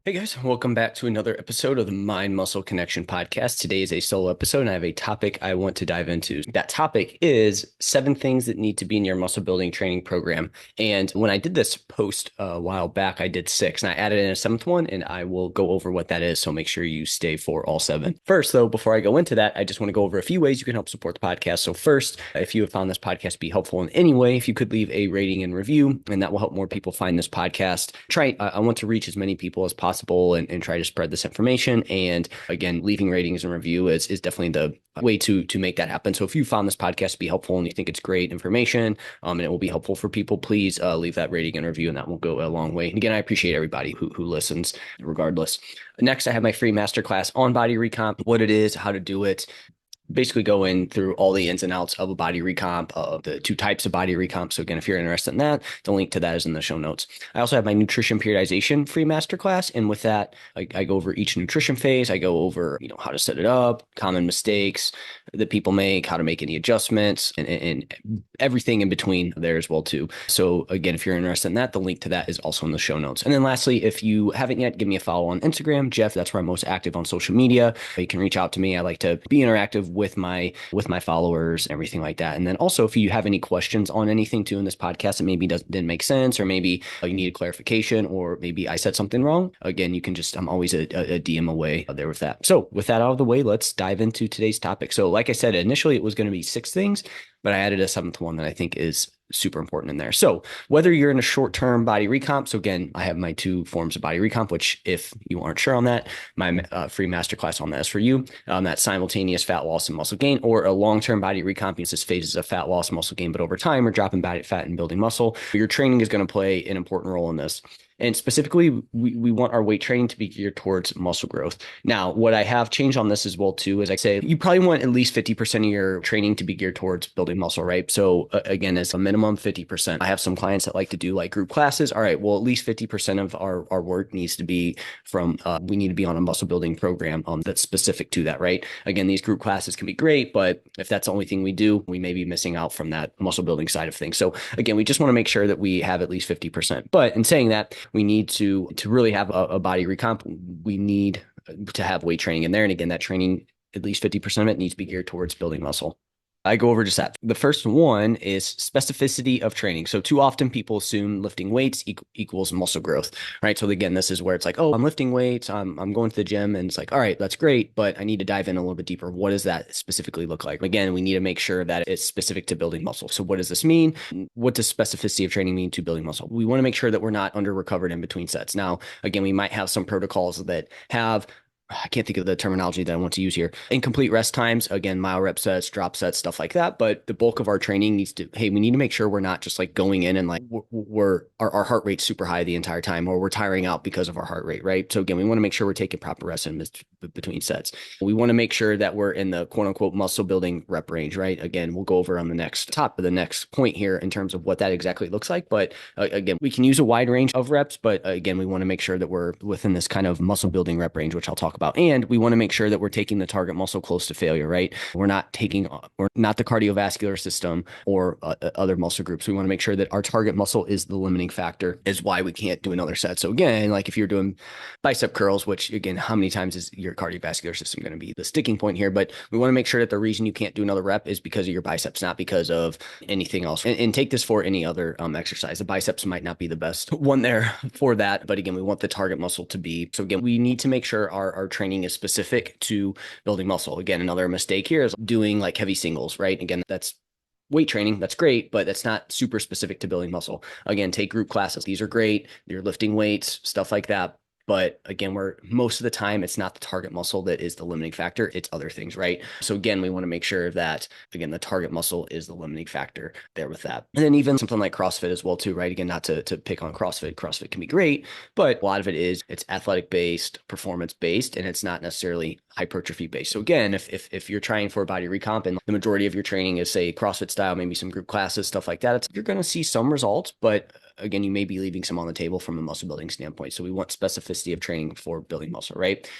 Hey guys, welcome back to another episode of the Mind Muscle Connection podcast. Today is a solo episode, and I have a topic I want to dive into. That topic is 7 things that need to be in your muscle building training program. And when I did this post a while back, I did 6, and I added in a 7th one, and I will go over what that is. So make sure you stay for all 7. First, though, before I go into that, I just want to go over a few ways you can help support the podcast. So first, if you have found this podcast to be helpful in any way, if you could leave a rating and review, and that will help more people find this podcast. I want to reach as many people as possible and try to spread this information. And again, leaving ratings and review is definitely the way to make that happen. So if you found this podcast to be helpful and you think it's great information, and it will be helpful for people, please leave that rating and review, and that will go a long way. And again, I appreciate everybody who listens regardless. Next, I have my free masterclass on body recomp, what it is, how to do it. Basically going through all the ins and outs of a body recomp, of the 2 types of body recomp. So again, if you're interested in that, the link to that is in the show notes. I also have my nutrition periodization free masterclass. And with that, I go over each nutrition phase. I go over, how to set it up, common mistakes that people make, how to make any adjustments, and everything in between there as well too. So again, if you're interested in that, the link to that is also in the show notes. And then lastly, if you haven't yet, give me a follow on Instagram, Jeff. That's where I'm most active on social media. You can reach out to me. I like to be interactive with my followers, everything like that. And then also, if you have any questions on anything too in this podcast that maybe didn't make sense, or maybe you need a clarification, or maybe I said something wrong, again, you can I'm always a DM away there with that. So with that out of the way, let's dive into today's topic. So like I said, initially it was going to be 6 things, but I added a 7th one that I think is super important in there. So whether you're in a short-term body recomp, so again, I have my 2 forms of body recomp, which if you aren't sure on that, my free masterclass on that is for you. That simultaneous fat loss and muscle gain, or a long-term body recomp uses phases of fat loss, muscle gain, but over time we're dropping body fat and building muscle. Your training is going to play an important role in this. And specifically, we want our weight training to be geared towards muscle growth. Now, what I have changed on this as well, too, is I say you probably want at least 50% of your training to be geared towards building muscle, right? So again, as a minimum 50%. I have some clients that like to do like group classes. All right, well, at least 50% of our work needs to be from, we need to be on a muscle building program that's specific to that, right? Again, these group classes can be great, but if that's the only thing we do, we may be missing out from that muscle building side of things. So again, we just want to make sure that we have at least 50%. But in saying that, we need to really have a body recomp. We need to have weight training in there. And again, that training, at least 50% of it needs to be geared towards building muscle. I go over just that. The first one is specificity of training. So too often people assume lifting weights equals muscle growth, right? So again, this is where it's like, oh, I'm lifting weights, I'm going to the gym, and it's like, all right, that's great, but I need to dive in a little bit deeper. What does that specifically look like? Again, we need to make sure that it's specific to building muscle. So what does this mean? What does specificity of training mean to building muscle? We want to make sure that we're not under recovered in between sets. Now, again, we might have some protocols that have, I can't think of the terminology that I want to use here. Incomplete rest times, again, mile rep sets, drop sets, stuff like that. But the bulk of our training needs to, hey, we need to make sure we're not just like going in and like our heart rate's super high the entire time, or we're tiring out because of our heart rate, right? So again, we want to make sure we're taking proper rest in between sets. We want to make sure that we're in the quote unquote muscle building rep range, right? Again, we'll go over on the next point here in terms of what that exactly looks like. But again, we can use a wide range of reps, but again, we want to make sure that we're within this kind of muscle building rep range, which I'll talk about. And we want to make sure that we're taking the target muscle close to failure, right? We're not the cardiovascular system or other muscle groups. We want to make sure that our target muscle is the limiting factor, is why we can't do another set. So again, like if you're doing bicep curls, which again, how many times is your cardiovascular system going to be the sticking point here? But we want to make sure that the reason you can't do another rep is because of your biceps, not because of anything else. And take this for any other exercise. The biceps might not be the best one there for that. But again, we want the target muscle to be. So again, we need to make sure our training is specific to building muscle. Again, another mistake here is doing like heavy singles, right? Again, that's weight training. That's great, but that's not super specific to building muscle. Again, take group classes. These are great. You're lifting weights, stuff like that. But again, most of the time, it's not the target muscle that is the limiting factor. It's other things, right? So again, we want to make sure that, again, the target muscle is the limiting factor there with that. And then even something like CrossFit as well too, right? Again, not to pick on CrossFit. CrossFit can be great, but a lot of it's athletic based, performance based, and it's not necessarily hypertrophy based. So again, if you're trying for a body recomp and the majority of your training is say CrossFit style, maybe some group classes, stuff like that, you're going to see some results, but again, you may be leaving some on the table from a muscle building standpoint. So we want specificity of training for building muscle, right?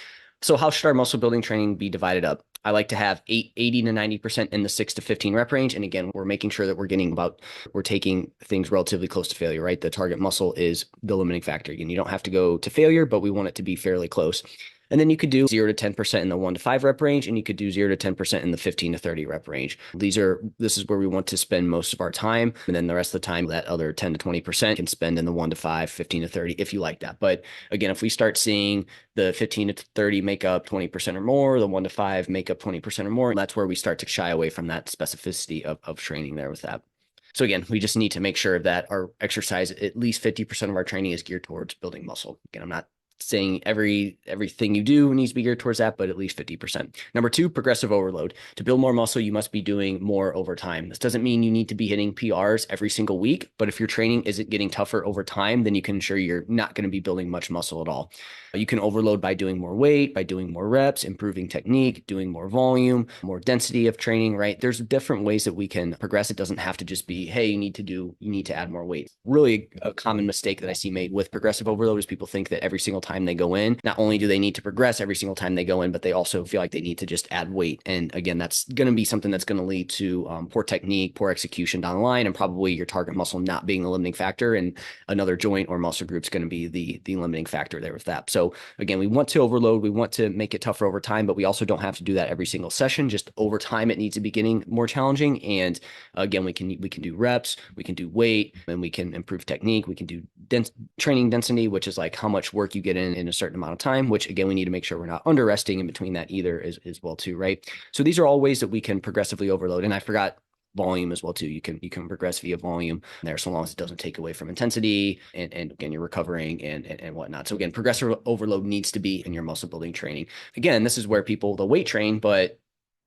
So how should our muscle building training be divided up? I like to have 80 to 90% in the 6 to 15 rep range. And again, we're making sure that we're taking things relatively close to failure, right? The target muscle is the limiting factor. Again, you don't have to go to failure, but we want it to be fairly close. And then you could do 0 to 10% in the 1 to 5 rep range, and you could do 0 to 10% in the 15 to 30 rep range. This is where we want to spend most of our time. And then the rest of the time, that other 10 to 20% can spend in the 1 to 5, 15 to 30, if you like that. But again, if we start seeing the 15 to 30 make up 20% or more, the 1 to 5 make up 20% or more, that's where we start to shy away from that specificity of training there with that. So again, we just need to make sure that our exercise, at least 50% of our training is geared towards building muscle. Again, I'm not saying everything you do needs to be geared towards that, but at least 50%. Number 2, progressive overload. To build more muscle, you must be doing more over time. This doesn't mean you need to be hitting PRs every single week, but if your training isn't getting tougher over time, then you can ensure you're not going to be building much muscle at all. You can overload by doing more weight, by doing more reps, improving technique, doing more volume, more density of training, right? There's different ways that we can progress. It doesn't have to just be, hey, you need to add more weight. Really a common mistake that I see made with progressive overload is people think that every single time they go in, not only do they need to progress every single time they go in, but they also feel like they need to just add weight. And again, that's going to be something that's going to lead to poor technique, poor execution down the line, and probably your target muscle not being the limiting factor, and another joint or muscle group is going to be the limiting factor there with that. So again, we want to overload, we want to make it tougher over time, but we also don't have to do that every single session. Just over time, it needs to be getting more challenging. And again, we can do reps, we can do weight, and we can improve technique. We can do training density, which is like how much work you get in a certain amount of time, which again, we need to make sure we're not under resting in between that either as well too, right? So these are all ways that we can progressively overload. And I forgot volume as well too. You can progress via volume there, so long as it doesn't take away from intensity, and again, you're recovering and whatnot. So again, progressive overload needs to be in your muscle building training. Again, this is where they'll weight train, but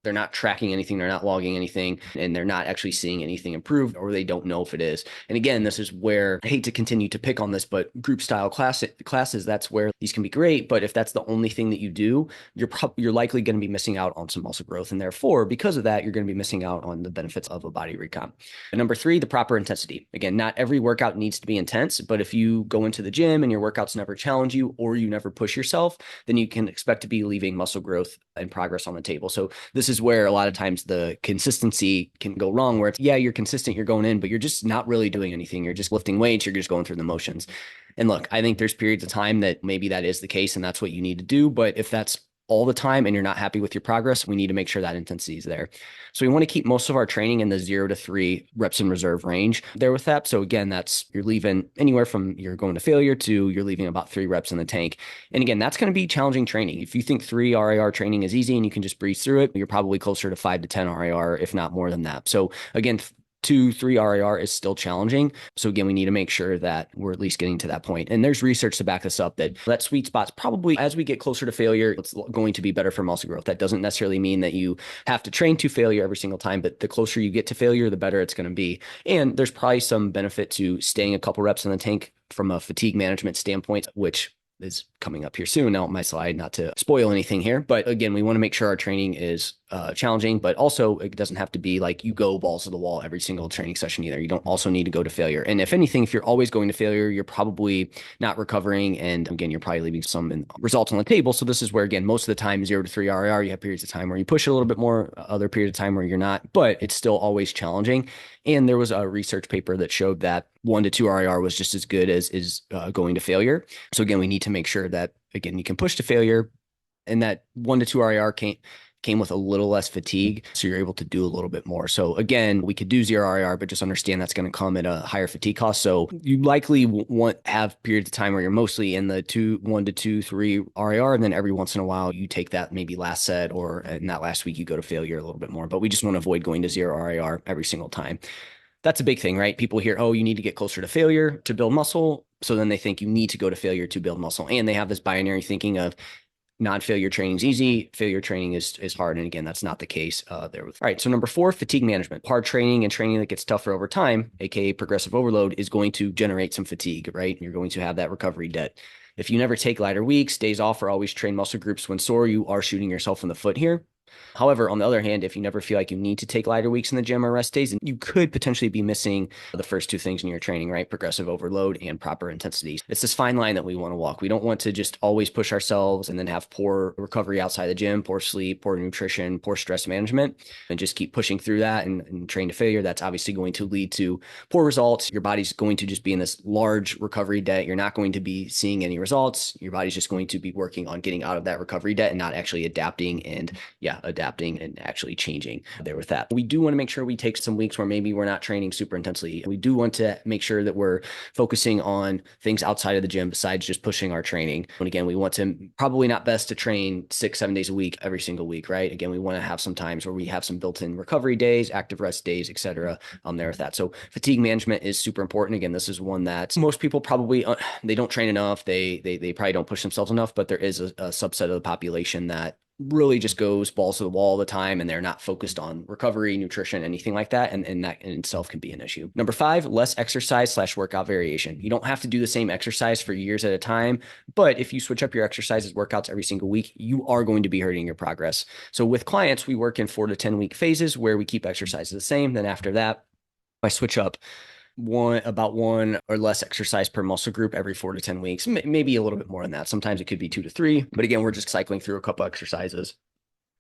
they're not tracking anything, they're not logging anything, and they're not actually seeing anything improve, or they don't know if it is. And again, this is where I hate to continue to pick on this, but group style classes, that's where these can be great. But if that's the only thing that you do, you're likely going to be missing out on some muscle growth. And therefore, because of that, you're going to be missing out on the benefits of a body recomp. And number 3, the proper intensity. Again, not every workout needs to be intense, but if you go into the gym and your workouts never challenge you, or you never push yourself, then you can expect to be leaving muscle growth and progress on the table. So this is where a lot of times the consistency can go wrong, where it's, yeah, you're consistent, you're going in, but you're just not really doing anything. You're just lifting weights, you're just going through the motions. And look, I think there's periods of time that maybe that is the case and that's what you need to do. But if that's all the time and you're not happy with your progress, we need to make sure that intensity is there. So we want to keep most of our training in the 0 to 3 reps in reserve range there with that. So again, that's you're leaving anywhere from you're going to failure to you're leaving about 3 reps in the tank. And again, that's going to be challenging training. If you think 3 RIR training is easy and you can just breeze through it, you're probably closer to 5 to 10 RIR, if not more than that. So again, 2, 3 RIR is still challenging. So again, we need to make sure that we're at least getting to that point. And there's research to back this up that sweet spot's probably, as we get closer to failure, it's going to be better for muscle growth. That doesn't necessarily mean that you have to train to failure every single time, but the closer you get to failure, the better it's going to be. And there's probably some benefit to staying a couple reps in the tank from a fatigue management standpoint, which is coming up here soon. Now, my slide, not to spoil anything here, but again, we want to make sure our training is challenging, but also it doesn't have to be like you go balls to the wall every single training session either. You don't also need to go to failure. And if anything, if you're always going to failure, you're probably not recovering. And again, you're probably leaving some results on the table. So this is where, again, most of the time, 0 to 3 RIR, you have periods of time where you push a little bit more, other periods of time where you're not, but it's still always challenging. And there was a research paper that showed that 1 to 2 RIR was just as good as going to failure. So again, we need to make sure that, again, you can push to failure, and that 1 to 2 RIR came with a little less fatigue, so you're able to do a little bit more. So again, we could do 0 RIR, but just understand that's going to come at a higher fatigue cost. So you likely have periods of time where you're mostly in the 1 to 2, 3 RIR, and then every once in a while you take that maybe last set, or in that last week you go to failure a little bit more. But we just want to avoid going to 0 RIR every single time. That's a big thing, right? People hear, oh, you need to get closer to failure to build muscle. So then they think you need to go to failure to build muscle. And they have this binary thinking of non-failure training is easy, failure training is hard. And again, that's not the case there. All right, so number 4, fatigue management. Hard training and training that gets tougher over time, aka progressive overload, is going to generate some fatigue, right? You're going to have that recovery debt. If you never take lighter weeks, days off, or always train muscle groups when sore, you are shooting yourself in the foot here. However, on the other hand, if you never feel like you need to take lighter weeks in the gym or rest days, you could potentially be missing the first two things in your training, right? Progressive overload and proper intensity. It's this fine line that we want to walk. We don't want to just always push ourselves and then have poor recovery outside the gym, poor sleep, poor nutrition, poor stress management, and just keep pushing through that and train to failure. That's obviously going to lead to poor results. Your body's going to just be in this large recovery debt. You're not going to be seeing any results. Your body's just going to be working on getting out of that recovery debt and not actually adapting and actually changing there with that. We do want to make sure we take some weeks where maybe we're not training super intensely. We do want to make sure that we're focusing on things outside of the gym besides just pushing our training. And again, we want to probably not best to train 6-7 days a week every single week, right? Again, we want to have some times where we have some built-in recovery days, active rest days, etc. There with that. So fatigue management is super important. Again, this is one that most people probably they don't train enough. They probably don't push themselves enough, but there is a subset of the population that really just goes balls to the wall all the time and they're not focused on recovery, nutrition, anything like that. And that in itself can be an issue. Number 5, less exercise/workout variation. You don't have to do the same exercise for years at a time, but if you switch up your exercises, workouts every single week, you are going to be hurting your progress. So with clients, we work in 4 to 10 week phases where we keep exercises the same. Then after that, I switch up about one or less exercise per muscle group every 4 to 10 weeks, maybe a little bit more than that. Sometimes it could be 2 to 3, but again, we're just cycling through a couple exercises,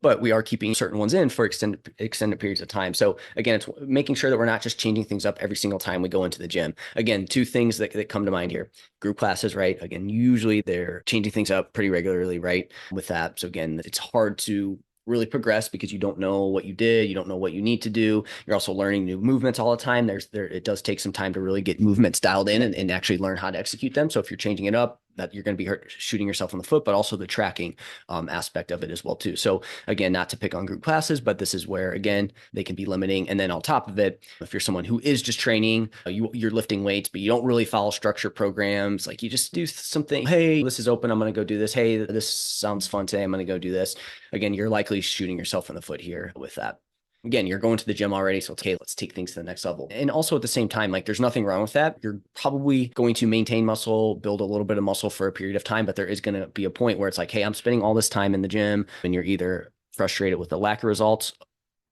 but we are keeping certain ones in for extended periods of time. So again, it's making sure that we're not just changing things up every single time we go into the gym. Again, 2 things that come to mind here. Group classes, right? Again, usually they're changing things up pretty regularly, right? With that. So again, it's hard to really progress because you don't know what you did, you don't know what you need to do. You're also learning new movements all the time. It does take some time to really get movements dialed in and actually learn how to execute them. So if you're changing it up, that you're going to be shooting yourself in the foot, but also the tracking aspect of it as well too. So again, not to pick on group classes, but this is where, again, they can be limiting. And then on top of it, if you're someone who is just training, you're lifting weights, but you don't really follow structured programs, like you just do something, hey, this is open, I'm going to go do this. Hey, this sounds fun today, I'm going to go do this. Again, you're likely shooting yourself in the foot here with that. Again, you're going to the gym already, so okay, let's take things to the next level. And also at the same time, like there's nothing wrong with that. You're probably going to maintain muscle, build a little bit of muscle for a period of time, but there is going to be a point where it's like, hey, I'm spending all this time in the gym, and you're either frustrated with the lack of results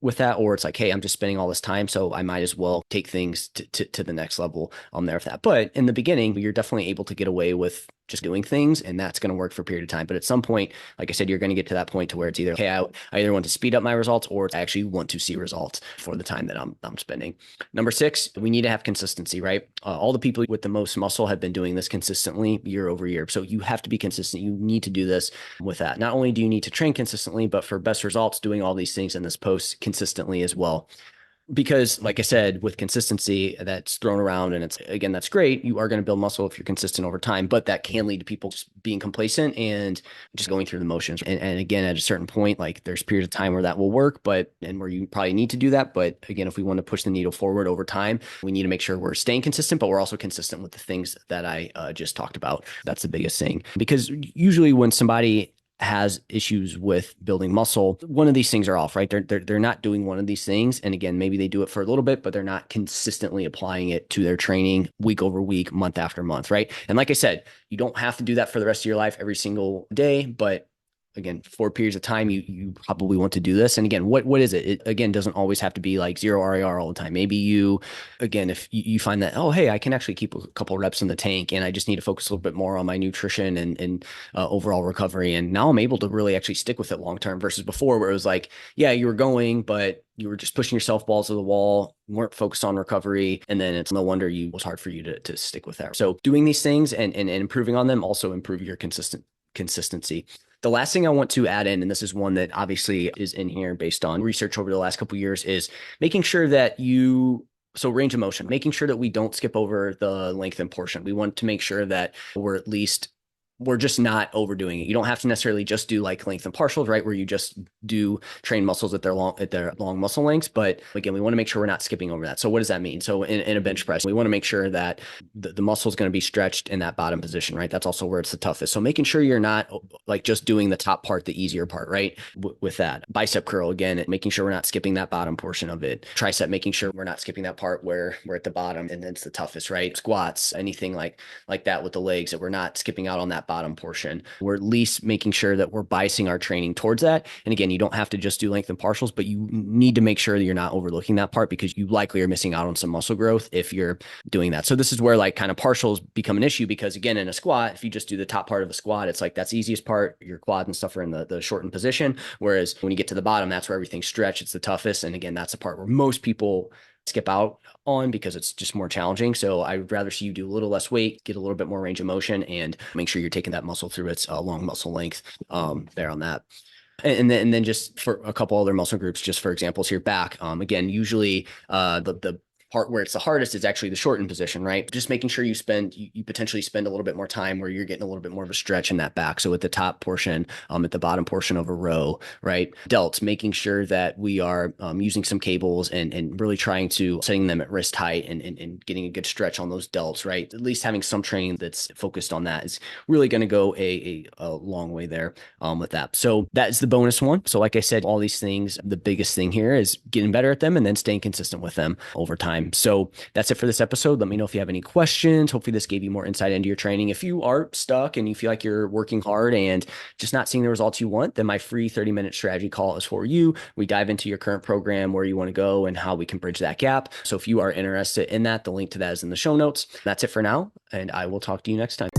with that, or it's like, hey, I'm just spending all this time, so I might as well take things to the next level there with that. But in the beginning, you're definitely able to get away with just doing things, and that's going to work for a period of time. But at some point, like I said, you're going to get to that point to where it's either, okay, I either want to speed up my results or I actually want to see results for the time that I'm spending. Number 6, we need to have consistency, right? All the people with the most muscle have been doing this consistently year over year. So you have to be consistent. You need to do this with that. Not only do you need to train consistently, but for best results, doing all these things in this post consistently as well. Because like I said, with consistency that's thrown around and again, that's great. You are going to build muscle if you're consistent over time, but that can lead to people just being complacent and just going through the motions. And again, at a certain point, like there's periods of time where that will work, and where you probably need to do that. But again, if we want to push the needle forward over time, we need to make sure we're staying consistent, but we're also consistent with the things that I just talked about. That's the biggest thing, because usually when somebody has issues with building muscle, one of these things are off, right? They're not doing one of these things. And again, maybe they do it for a little bit, but they're not consistently applying it to their training week over week, month after month, right? And like I said, you don't have to do that for the rest of your life every single day, but again, for periods of time, you probably want to do this. And again, what is it? It again doesn't always have to be like 0 RER all the time. Maybe if you find that, oh, hey, I can actually keep a couple reps in the tank and I just need to focus a little bit more on my nutrition and overall recovery. And now I'm able to really actually stick with it long term versus before where it was like, yeah, you were going, but you were just pushing yourself balls to the wall, weren't focused on recovery. And then it's no wonder it was hard for you to stick with that. So doing these things and improving on them also improve your consistency. The last thing I want to add in, and this is one that obviously is in here based on research over the last couple of years, is making sure that so range of motion, making sure that we don't skip over the lengthen portion. We want to make sure that we're just not overdoing it. You don't have to necessarily just do like length and partials, right? Where you just do train muscles at their long muscle lengths. But again, we want to make sure we're not skipping over that. So what does that mean? So in a bench press, we want to make sure that the muscle is going to be stretched in that bottom position, right? That's also where it's the toughest. So making sure you're not like just doing the top part, the easier part, right? With that bicep curl, again, making sure we're not skipping that bottom portion of it. Tricep, making sure we're not skipping that part where we're at the bottom and it's the toughest, right? Squats, anything like that with the legs, that we're not skipping out on that bottom portion. We're at least making sure that we're biasing our training towards that. And again, you don't have to just do length and partials, but you need to make sure that you're not overlooking that part, because you likely are missing out on some muscle growth if you're doing that. So this is where like kind of partials become an issue, because again, in a squat, if you just do the top part of the squat, it's like that's the easiest part. Your quad and stuff are in the shortened position. Whereas when you get to the bottom, that's where everything's stretched. It's the toughest. And again, that's the part where most people skip out on because it's just more challenging. So I'd rather see you do a little less weight, get a little bit more range of motion, and make sure you're taking that muscle through its long muscle length there on that. And then just for a couple other muscle groups, just for examples here, back. Again, usually the part where it's the hardest is actually the shortened position, right? Just making sure you potentially spend a little bit more time where you're getting a little bit more of a stretch in that back. So at the top portion, at the bottom portion of a row, right? Delts, making sure that we are using some cables and really trying to setting them at wrist height and getting a good stretch on those delts, right? At least having some training that's focused on that is really going to go a long way there with that. So that is the bonus one. So like I said, all these things, the biggest thing here is getting better at them and then staying consistent with them over time. So that's it for this episode. Let me know if you have any questions. Hopefully this gave you more insight into your training. If you are stuck and you feel like you're working hard and just not seeing the results you want, then my free 30-minute strategy call is for you. We dive into your current program, where you want to go, and how we can bridge that gap. So if you are interested in that, the link to that is in the show notes. That's it for now, and I will talk to you next time.